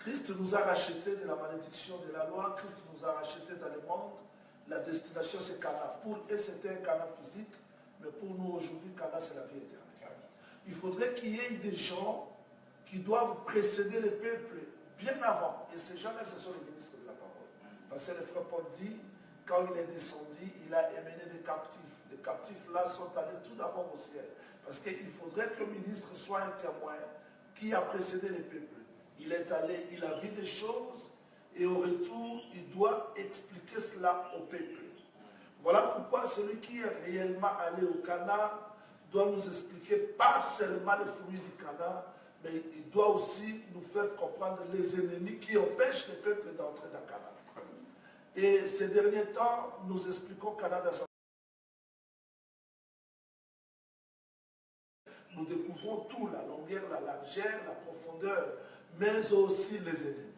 Christ nous a rachetés de la malédiction de la loi. Christ nous a rachetés dans le monde. La destination, c'est Cana. Pour eux, c'était un Cana physique. Mais pour nous, aujourd'hui, Cana, c'est la vie éternelle. Il faudrait qu'il y ait des gens qui doivent précéder le peuple bien avant. Et ces gens-là, ce sont les ministres de la parole. Parce que le frère Paul dit, quand il est descendu, il a émené des captifs. Les captifs-là sont allés tout d'abord au ciel. Parce qu'il faudrait que le ministre soit un témoin qui a précédé le peuple. Il est allé, il a vu des choses, et au retour, il doit expliquer cela au peuple. Voilà pourquoi celui qui est réellement allé au Cana doit nous expliquer pas seulement les fruits du Cana, mais il doit aussi nous faire comprendre les ennemis qui empêchent le peuple d'entrer dans Cana. Et ces derniers temps, nous expliquons Cana dans sa... Nous découvrons tout, la longueur, la largeur, la profondeur, mais aussi les ennemis.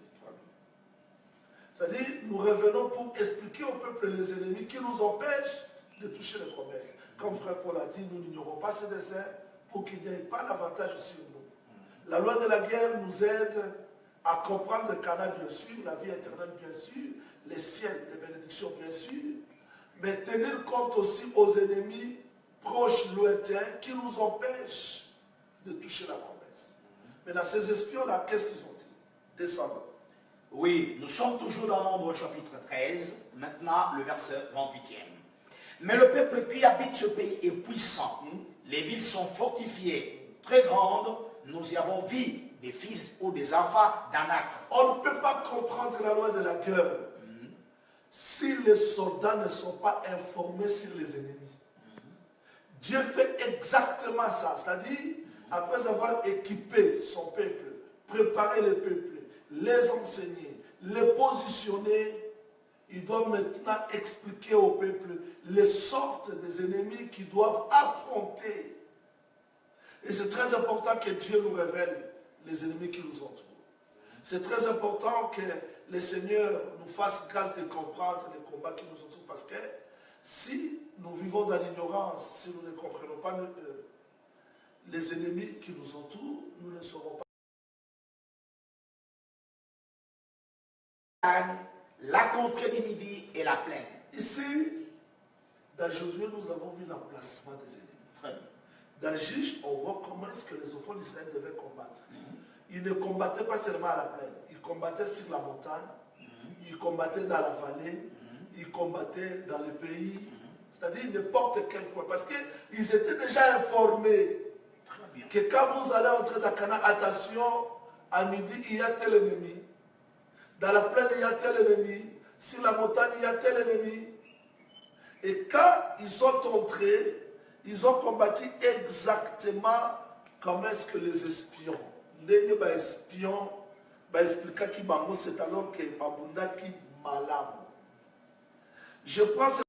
C'est-à-dire, nous revenons pour expliquer au peuple les ennemis qui nous empêchent de toucher les promesses. Comme frère Paul a dit, nous n'ignorons pas ces desseins pour qu'il n'y ait pas d'avantage sur nous. La loi de la guerre nous aide à comprendre le Cana, bien sûr, la vie éternelle, bien sûr, les ciels, les bénédictions, bien sûr, mais tenir compte aussi aux ennemis proches, lointains, qui nous empêchent de toucher la promesse. Maintenant, ces espions-là, qu'est-ce qu'ils ont dit? Descendons. Oui, nous sommes toujours dans Nombre chapitre 13, maintenant le verset 28e. Mais le peuple qui habite ce pays est puissant, les villes sont fortifiées, très grandes, nous y avons vu des fils ou des enfants d'Anak. On ne peut pas comprendre la loi de la guerre si les soldats ne sont pas informés sur les ennemis. Dieu fait exactement ça, c'est-à-dire, après avoir équipé son peuple, préparé le peuple, les enseigner, les positionner, il doit maintenant expliquer au peuple les sortes des ennemis qu'ils doivent affronter. Et c'est très important que Dieu nous révèle les ennemis qui nous entourent. C'est très important que le Seigneur nous fasse grâce de comprendre les combats qui nous entourent, parce que si nous vivons dans l'ignorance, si nous ne comprenons pas les ennemis qui nous entourent, nous ne saurons pas. La contrée du midi et la plaine. Ici, dans Josué, nous avons vu l'emplacement des ennemis. Très bien. Dans Juge, on voit comment est-ce que les enfants d'Israël devaient combattre. Ils ne combattaient pas seulement à la plaine, ils combattaient sur la montagne, ils combattaient dans la vallée, ils combattaient dans le pays, c'est-à-dire n'importe quel coin, parce qu'ils étaient déjà informés que quand vous allez entrer dans Cana, attention, à midi, il y a tel ennemi. Dans la plaine, il y a tel ennemi. Sur la montagne, il y a tel ennemi. Et quand ils sont entrés, ils ont combattu exactement comme est-ce que les espions. Les espions, c'est alors que Babunda qui malam. Je pense que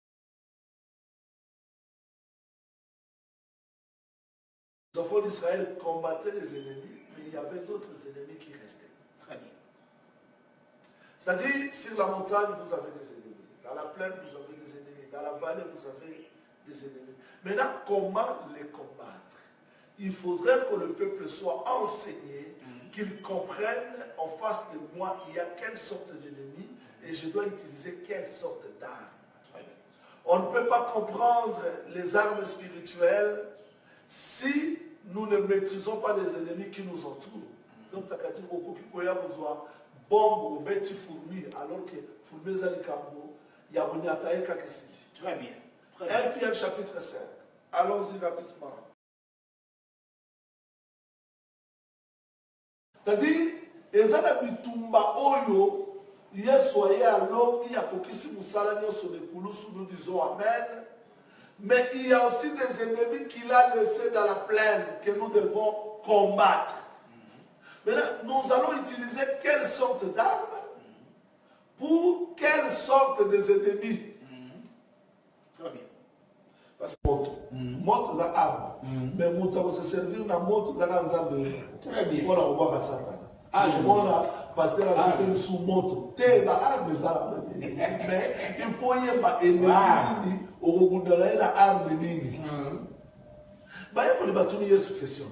les enfants d'Israël combattaient les ennemis, mais il y avait d'autres ennemis qui restaient. Très bien. C'est-à-dire, sur la montagne, vous avez des ennemis. Dans la plaine, vous avez des ennemis. Dans la vallée, vous avez des ennemis. Maintenant, comment les combattre? Il faudrait que le peuple soit enseigné, qu'il comprenne en face de moi, il y a quelle sorte d'ennemis et je dois utiliser quelle sorte d'armes. On ne peut pas comprendre les armes spirituelles si nous ne maîtrisons pas les ennemis qui nous entourent. Donc, tu as dit beaucoup qui peut y avoir besoin bombe ou bêtis fourmis, alors que fourmis alikambo, il y a une attaque ici. Très bien. 1 Pierre chapitre 5. Allons-y rapidement. C'est-à-dire, ezana bitumba oyo, yesoye alors, il y a kokisi musala nyoso de kulusu, nous disons amen. Mais il y a aussi des ennemis qu'il a laissés dans la plaine que nous devons combattre. Maintenant, nous allons utiliser quelle sorte d'armes pour quelle sorte des ennemis. Très bien. Parce que moto za arme, mais moto va se servir na moto za nzambe. Très bien. Voilà, on voit ça. Voilà, parce que la c'est sous moto. T'es la arme za. Mais il faut y avoir ennemi au bout de la arme nini. Baya pour les batuni Yesu question.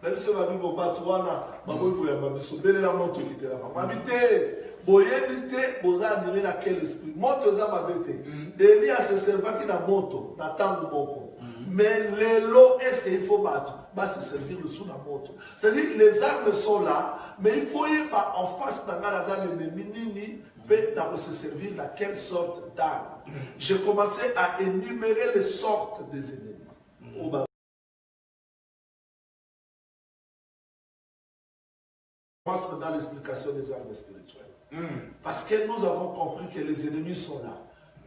Même si on a vu mon batouana, maman pour la mabiso, belle la moto qui était là. Mamité, boyébité, boza animé dans quel esprit. Moto za mabete. Eli a se servir qui na moto, na tango boko. Mais les lots, est-ce qu'il faut battre? Va se servir le sous la moto. C'est-à-dire que les armes sont là, mais il faut y aller en face d'un ennemi nini, pour se servir de quelle sorte d'armes. J'ai commencé à énumérer les sortes des ennemis. On commence dans l'explication des armes spirituelles. Parce que nous avons compris que les ennemis sont là.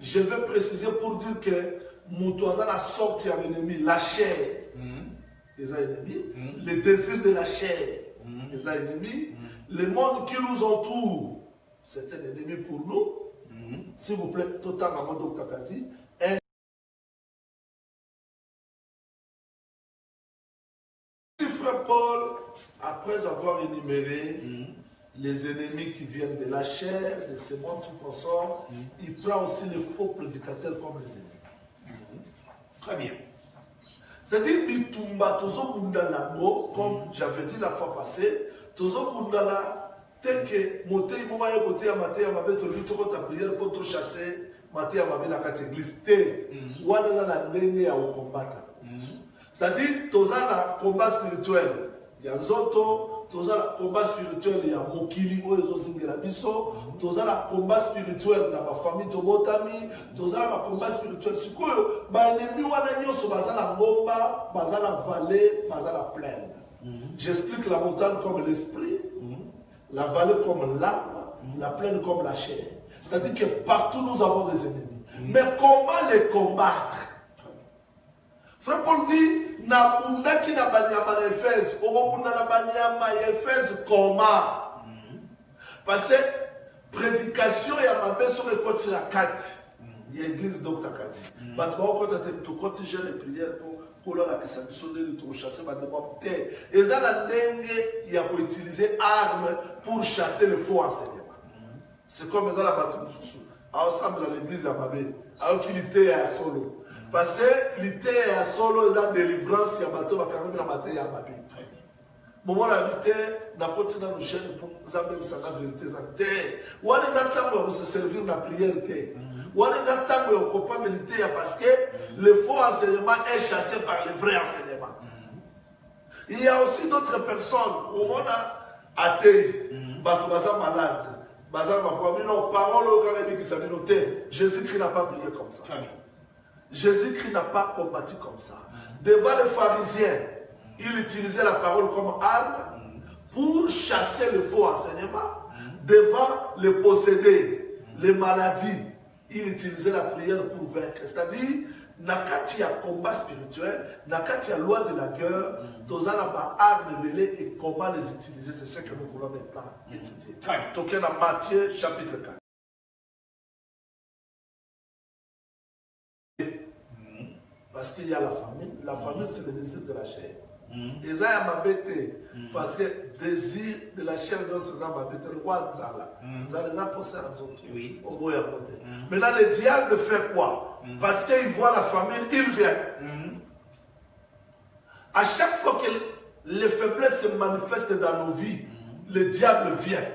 Je vais préciser pour dire que Moutouazan a sorti à l'ennemi, la chair, les ennemis, les désirs de la chair, les ennemis, le monde qui nous entoure, c'est un ennemi pour nous. S'il vous plaît, totalement, Dr. Kati. Frère Paul, après avoir énuméré les ennemis qui viennent de la chair, de ce monde tout consort, il prend aussi les faux prédicateurs comme les ennemis. Très bien. C'est-à-dire que comme j'avais dit la fois passée, tel que Moté Moya Côté à Maté à Mabé, tu as prière pour te chasser, Maté à Mabé dans la église. Ou à combattre. C'est-à-dire, tu as un combat spirituel. Il y a Zoto, tu as un combat spirituel, il y a Mokili, tu as un combat spirituel dans ma famille, tu as un combat spirituel. C'est quoi? L'ennemi, il y a la bomba, la vallée, la plaine. J'explique la montagne comme l'esprit, la vallée comme l'âme, la plaine comme la chair. C'est-à-dire que partout nous avons des ennemis. Mais comment les combattre? Frère Paul dit, na bundaki na banyama na Éphèse, obobunda na banyama ya Éphèse comment? Parce que prédication ya mabeso rekoti la kati. Il y a l'église Dr. Kati. Batba tu continues les prières pour la kisa bisonner de chasser ma demande. Et dans la dengue, il y a pour utiliser armes pour chasser le faux enseignement. C'est comme dans la bataille sous. Ensemble dans l'église à Mabé, alors qu'il était à solo. Parce que l'été à solo dans délivrance, il y a bateau va quand même la matin à Mabé. Moment la vérité, n'a pas continué à nous chercher pour nous ça la vérité. Ou à les attendre pour se servir de la prière. Ou à les attendre pour comprendre la vérité parce que le faux enseignement est chassé par le vrai enseignement. Il y a aussi d'autres personnes où on a athée, bateau malade. Jésus-Christ n'a pas prié comme ça. Jésus-Christ n'a pas combattu comme ça. Devant les pharisiens, il utilisait la parole comme arme pour chasser le faux enseignement. Devant les possédés, les maladies, il utilisait la prière pour vaincre. C'est-à-dire, nakati a combat spirituel, nakati a loi de la guerre, tozana ba armes mêlées et comment les utiliser, c'est ce que nous voulons maintenant étudier. Donc, dans Matthieu chapitre 4. Parce qu'il y a la famine. La famine, c'est le désir de la chair. Et ça, m'a bêté. Parce que désir de la chair, dans ce cas, m'a bêté. Le roi Zala. Zala possède les autres. Oui. Au bout et à côté. Maintenant, le diable fait quoi? Parce qu'il voit la famine, il vient. À chaque fois que les faiblesses se manifestent dans nos vies, le diable vient.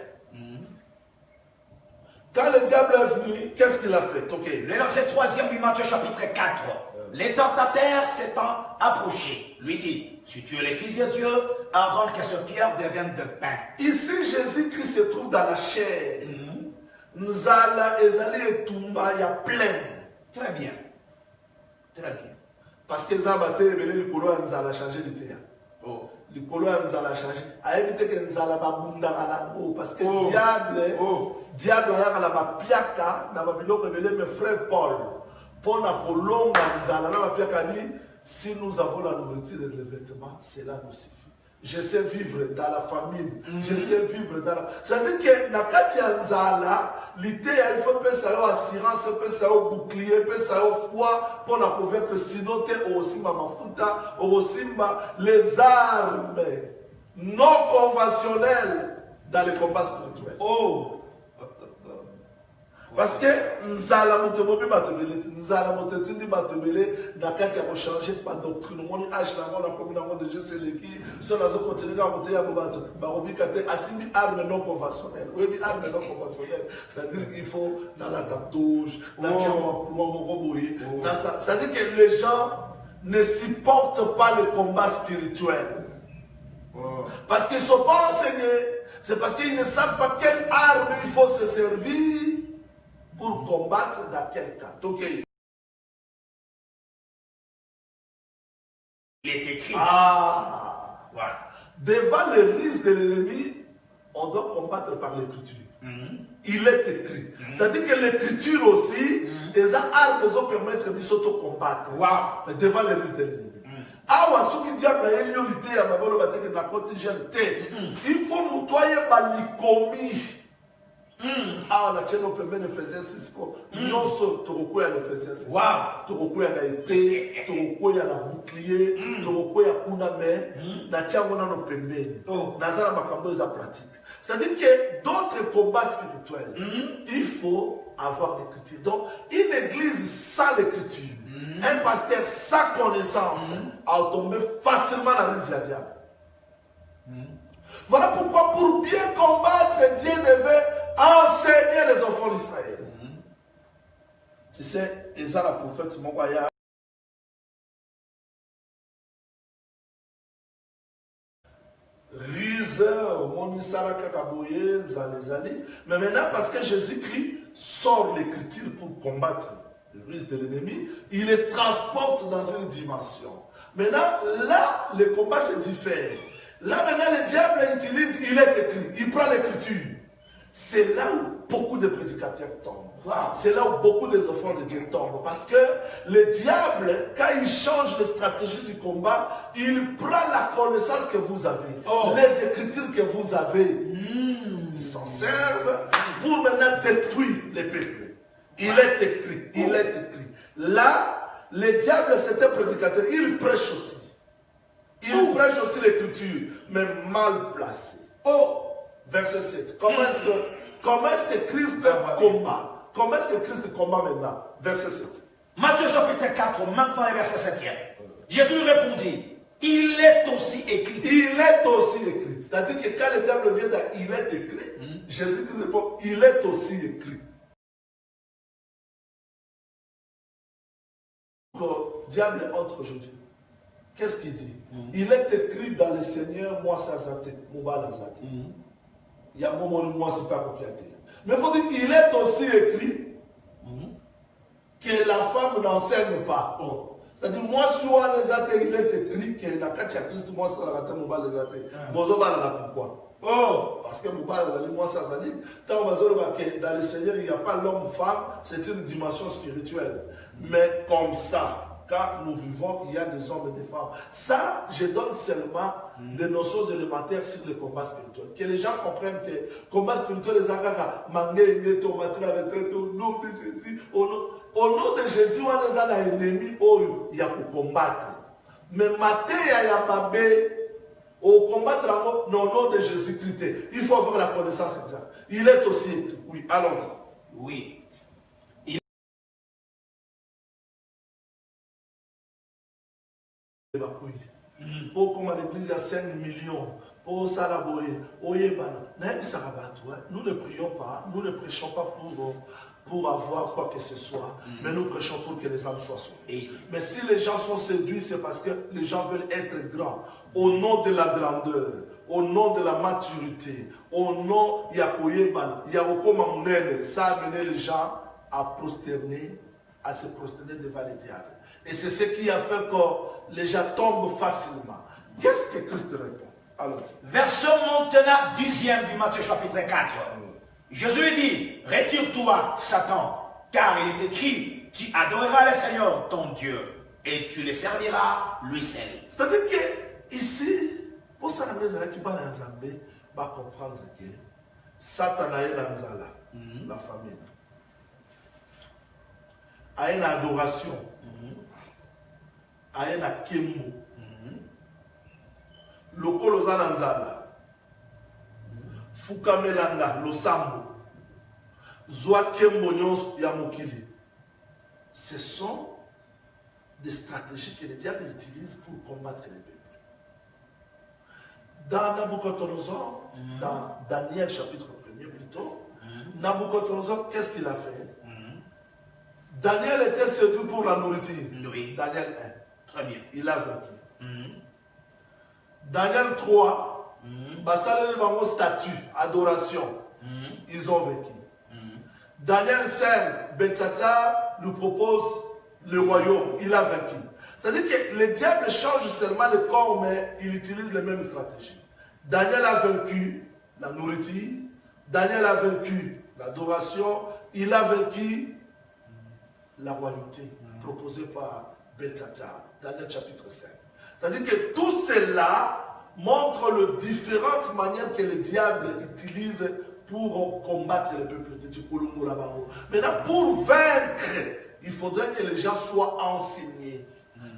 Quand le diable est venu, qu'est-ce qu'il a fait? Okay. Le verset 3e du Matthieu chapitre 4. Les tentateurs s'étant approchés, lui dit, si tu es le Fils de Dieu, ordonne que ce pierre devienne de pain. Ici, Jésus-Christ se trouve dans la chair. Nzala ezali etumba ya plein. Très bien. Très bien. Parce que Zabate révélé le colon Nzala changé de terre. Oh. Le colon Nzala changé. A évité que Nzala babunda alango. Parce que diable, diable a la piaka, n'a pas révélé mes frères Paul. Pour la colombe Nzala, n'a pas piaka dit, si nous avons la nourriture et les vêtements, cela nous suffit. Je sais vivre dans la famine. Je sais vivre dans la... C'est-à-dire que dans Katia Nzala, l'idée, il faut que ça ait assurance, que ça ait bouclier, que ça ait foi pour la pouvoir que sinon, tu es aussi ma mafuta, aussi les armes non conventionnelles dans les combats spirituels. Oh! Parce que nous allons changer par doctrine. Mon âge, la commune de Jésus, sur la zone continue, armes non conventionnelles. Oui, armes non conventionnelles. C'est-à-dire qu'il faut dans la tatouage, c'est-à-dire que les gens ne supportent pas le combat spirituel. Parce qu'ils ne sont pas enseignés. C'est parce qu'ils ne savent pas quelle arme il faut se servir pour combattre dans quel cas. Donc, il est écrit. Voilà. Devant le risque de l'ennemi, on doit combattre par l'écriture. Il est écrit. C'est-à-dire que l'écriture aussi, les armes nous permettre de s'auto-combattre. Mais devant le risque de l'ennemi. Il faut nettoyer Balikomi. La chaîne peut ne faisait 6 fois. Nous sommes Toroko à l'Ephésiens 6. Toroko à la épée, Toroko à la bouclier, Toroko à Kuname, Nachamona no Pembe. Nazara Makambo est pratique. C'est-à-dire que d'autres combats spirituels, il faut avoir l'écriture. Donc, une église sans l'écriture, un pasteur sans connaissance, a tombé facilement dans la risque du diable. Voilà pourquoi, pour bien combattre, Dieu devait enseigner les enfants d'Israël. Si c'est Esa la prophète Mokaya. Mais maintenant, parce que Jésus-Christ sort l'écriture pour combattre le risque de l'ennemi, il les transporte dans une dimension. Maintenant, là, le combat se diffère. Là, maintenant, le diable utilise, il est écrit, il prend l'écriture. C'est là où beaucoup de prédicateurs tombent. C'est là où beaucoup des enfants de Dieu tombent. Parce que le diable, quand il change de stratégie du combat, il prend la connaissance que vous avez, les écritures que vous avez. Ils s'en servent pour maintenant détruire les peuples. Il est écrit, il est écrit. Là, le diable, c'est un prédicateur, il prêche aussi. Il prêche aussi l'écriture, mais mal placé. Verset 7. Comment est-ce que Christ combat? Comment est-ce que Christ combat maintenant? Verset 7. Matthieu chapitre 4, maintenant verset 7. Jésus lui répondit, il est aussi écrit. Il est aussi écrit. C'est-à-dire que quand le diable vient dire il est écrit, Jésus répond, il est aussi écrit. Le diable entre aujourd'hui. Qu'est-ce qu'il dit? Il est écrit dans le Seigneur, moi ça zate, moi la zate. Il y a un moment où moi c'est pas copiaté. Mais il faut dire qu'il est aussi écrit que la femme n'enseigne pas. C'est-à-dire, moi, sur les athées, il est écrit que la Katia Christ, moi, ça la moi, les athées. Pourquoi? Parce que moi, ça zali. Dans le Seigneur, il n'y a pas l'homme-femme, c'est une dimension spirituelle. Mais comme ça, quand nous vivons, il y a des hommes et des femmes. Ça, je donne seulement des notions élémentaires sur le combat spirituel. Que les gens comprennent que le combat spirituel, les agaga, mangé, tomati, la retraite, au nom de Jésus, au nom de Jésus, on a un ennemi, il y a pour combattre. Mais maté, il y a mabé, au combattre au nom de Jésus-Christ. Il faut avoir la connaissance exacte. Il est aussi écrit. Oui, allons-y. Oui. Pour comme à l'église, il y a 5 millions. Pour Salaboye, nous ne prions pas, nous ne prêchons pas pour avoir quoi que ce soit, mais nous prêchons pour que les âmes soient sauvées. Mais si les gens sont séduits, c'est parce que les gens veulent être grands. Au nom de la grandeur, au nom de la maturité, au nom de Yakoyeban, ça a amené les gens à se prosterner devant les diables. Et c'est ce qui a fait que les gens tombent facilement. Qu'est-ce que Christ répond? Alors, verset maintenant 10e du Matthieu chapitre 4. Jésus lui dit, retire-toi, Satan, car il est écrit, tu adoreras le Seigneur, ton Dieu, et tu le serviras lui seul. C'est-à-dire que ici, pour ça, qui va comprendre que Satan a la famille, a une adoration, a une akemo. Lokolo zananzala, fukamelanga, losambo. Ce sont des stratégies que le diable utilise pour combattre les peuples. Dans Nabucodonosor, dans Daniel chapitre 1er plutôt, Nabucodonosor, qu'est-ce qu'il a fait? Daniel était séduit pour la nourriture. Oui. Daniel 1. Très bien. Il a vaincu. Daniel 3, Basalel Bango statut, adoration. Ils ont vaincu. Daniel 5, Belshazzar lui propose le royaume. Il a vaincu. C'est-à-dire que le diable change seulement le corps, mais il utilise les mêmes stratégies. Daniel a vaincu la nourriture. Daniel a vaincu l'adoration. Il a vaincu la royauté proposée par Belshazzar. Daniel chapitre 5. C'est-à-dire que tout cela montre les différentes manières que le diable utilise pour combattre le peuple de Dieu. Maintenant, pour vaincre, il faudrait que les gens soient enseignés,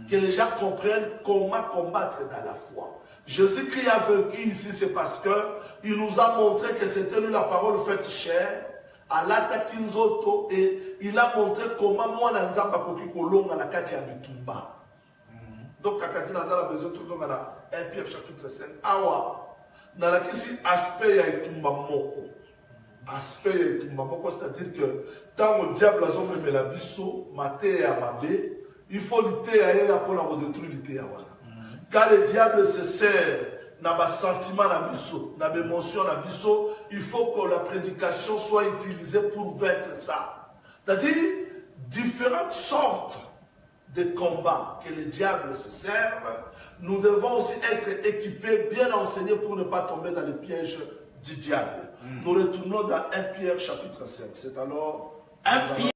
que les gens comprennent comment combattre dans la foi. Jésus-Christ a vaincu ici, c'est parce qu'il nous a montré que c'était lui la parole faite chair, à l'attaque Kinzoto, et il a montré comment moi, dans Zamba Koki Kolonga, la Katia Bitumba. Donc, Kakati Nazar a besoin de tout le monde, 1 Pierre chapitre 5. Awa, dans la question, aspect ya Itumba Moko. Aspect ya Itumba Moko, c'est-à-dire que tant le diable a zombé mais la bisso, maté à mabé, il faut lutter à elle pour la détruire lutter à voilà. Quand le diable se sert dans le sentiment, dans l'émotion, il faut que la prédication soit utilisée pour vaincre ça. C'est-à-dire, différentes sortes de combats que le diable se serve, nous devons aussi être équipés, bien enseignés pour ne pas tomber dans les pièges du diable. Nous retournons dans 1 Pierre chapitre 5. C'est alors 1 Pierre